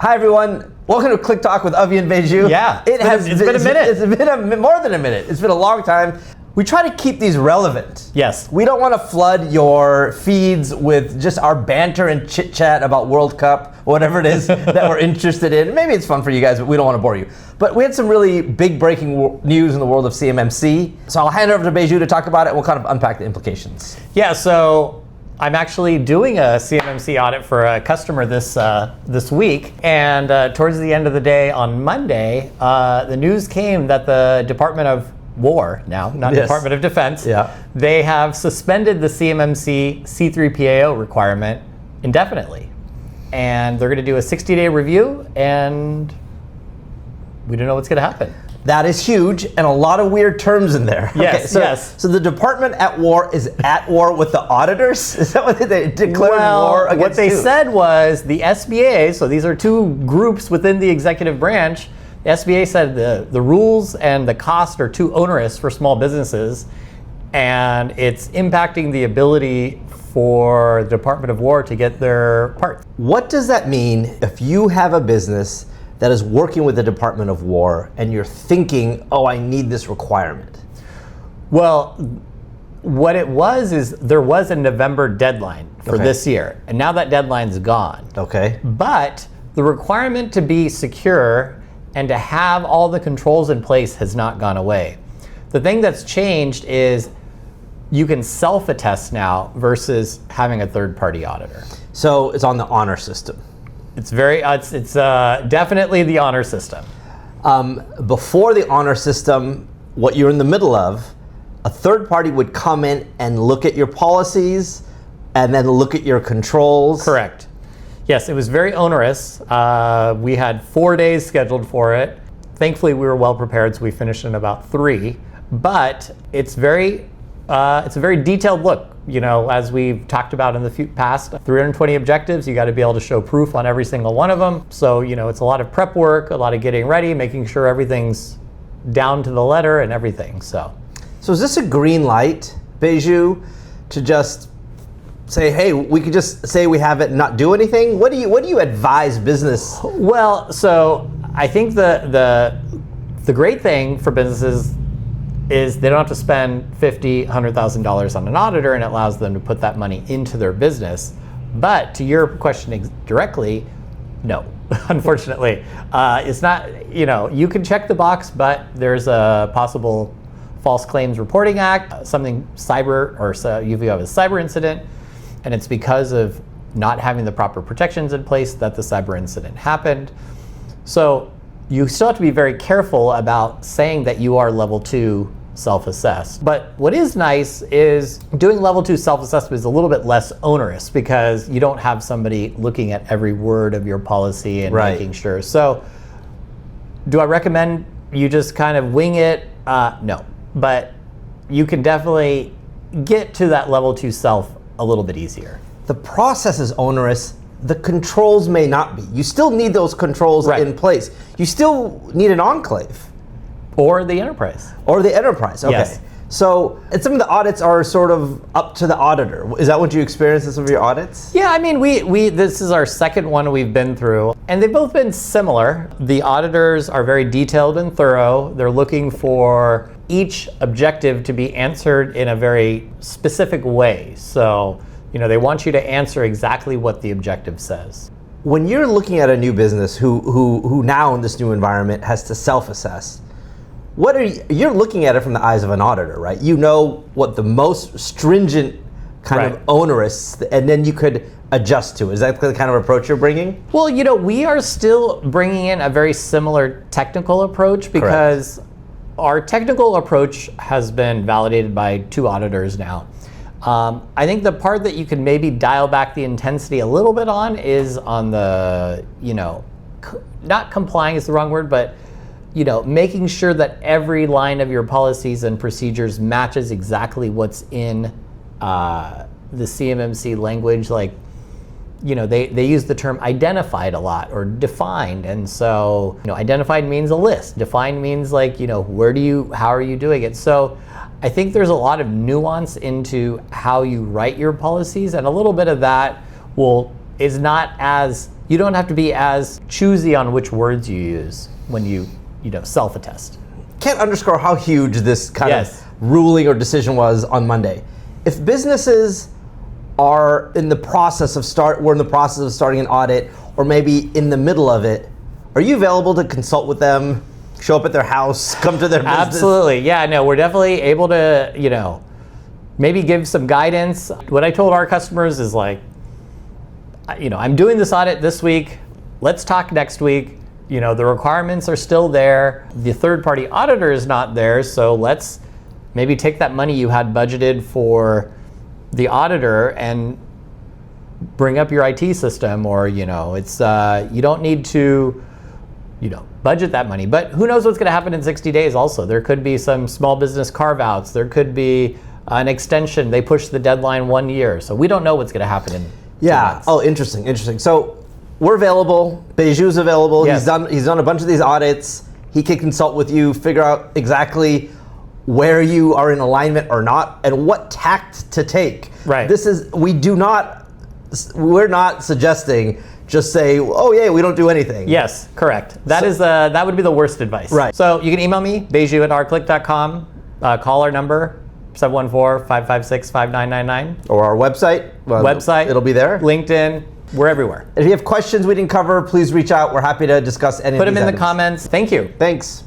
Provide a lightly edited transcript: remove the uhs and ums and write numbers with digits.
Hi everyone, welcome to Click Talk with Avi and Baiju. Yeah, it's been a minute. It's been more than a minute. It's been a long time. We try to keep these relevant. Yes. We don't want to flood your feeds with just our banter and chit chat about World Cup, whatever it is that we're interested in. Maybe it's fun for you guys, but we don't want to bore you. But we had some really big breaking news in the world of CMMC. So I'll hand it over to Baiju to talk about it and we'll kind of unpack the implications. Yeah, so I'm actually doing a CMMC audit for a customer this week, and towards the end of the day on Monday, the news came that the Department of War, now, not Yes. Department of Defense, Yeah. they have suspended the CMMC C3PAO requirement indefinitely. And they're going to do a 60-day review, and we don't know what's going to happen. That is huge, and a lot of weird terms in there. Yes, yes. So the department at war is at war with the auditors? Is that what they declared war against? What they who? said was the SBA, so these are two groups within the executive branch, the SBA said the rules and the cost are too onerous for small businesses, and it's impacting the ability for the Department of War to get their parts. What does that mean if you have a business that is working with the Department of War and you're thinking, oh, I need this requirement? Well, what it was is there was a November deadline for this year, and now that deadline's gone. Okay. But the requirement to be secure and to have all the controls in place has not gone away. The thing that's changed is you can self-attest now versus having a third-party auditor. So it's on the honor system. It's definitely the honor system. Before the honor system, what you're in the middle of, a third party would come in and look at your policies and then look at your controls. Correct. Yes, it was very onerous. We had 4 days scheduled for it. Thankfully, we were well prepared, so we finished in about 3. But it's a very detailed look. You know, as we've talked about in the past, 320 objectives, you got to be able to show proof on every single one of them. So, you know, it's a lot of prep work, a lot of getting ready, making sure everything's down to the letter and everything. So is this a green light, Baiju, to just say, hey, we could just say we have it and not do anything? What do you advise business? Well, so I think the great thing for businesses is they don't have to spend $50,000, $100,000 on an auditor, and it allows them to put that money into their business. But to your question directly, no, unfortunately. It's not, you can check the box, but there's a possible False Claims Reporting Act, something cyber, or so if you have a cyber incident, and it's because of not having the proper protections in place that the cyber incident happened. So you still have to be very careful about saying that you are level 2 self-assessed. But what is nice is doing level 2 self-assessment is a little bit less onerous because you don't have somebody looking at every word of your policy and making sure. So do I recommend you just kind of wing it? No, but you can definitely get to that level 2 self a little bit easier. The process is onerous. The controls may not be. You still need those controls in place. You still need an enclave. Or the enterprise. Or the enterprise, okay. Yes. So, and some of the audits are sort of up to the auditor. Is that what you experienced in some of your audits? Yeah, I mean, this is our second one we've been through, and they've both been similar. The auditors are very detailed and thorough. They're looking for each objective to be answered in a very specific way. So, they want you to answer exactly what the objective says. When you're looking at a new business who now in this new environment has to self-assess, you're looking at it from the eyes of an auditor, right? You know what the most stringent kind of onerous, and then you could adjust to. Is that the kind of approach you're bringing? Well, we are still bringing in a very similar technical approach because our technical approach has been validated by 2 auditors now. I think the part that you can maybe dial back the intensity a little bit on is on the, not complying is the wrong word, but making sure that every line of your policies and procedures matches exactly what's in the CMMC language. Like, they use the term identified a lot or defined. And so, identified means a list. Defined means like, how are you doing it? So I think there's a lot of nuance into how you write your policies, and a little bit of that is not as you don't have to be as choosy on which words you use when you self-attest. Can't underscore how huge this kind Yes. of ruling or decision was on Monday. If businesses are in the process of starting an audit, or maybe in the middle of it, are you available to consult with them, show up at their house, come to their business? Absolutely. Yeah, no, we're definitely able to, maybe give some guidance. What I told our customers is like, I'm doing this audit this week. Let's talk next week. The requirements are still there. The third-party auditor is not there, so let's maybe take that money you had budgeted for the auditor and bring up your IT system, or it's you don't need to budget that money. But who knows what's going to happen in 60 days also. There could be some small business carve-outs. There could be an extension. They push the deadline 1 year. So we don't know what's going to happen in 2 months. Oh, interesting. So we're available. Baiju's available. Yes. He's done a bunch of these audits. He can consult with you, figure out exactly where you are in alignment or not, and what tact to take. Right. We're not suggesting just say, oh yeah, we don't do anything. Yes, correct. That would be the worst advice. Right. So you can email me, baiju@rclick.com. Call our number, 714-556-5999. Or our website. Website. It'll be there. LinkedIn. We're everywhere. If you have questions we didn't cover, please reach out. We're happy to discuss any Put of these them in the items. comments. Thank you. Thanks.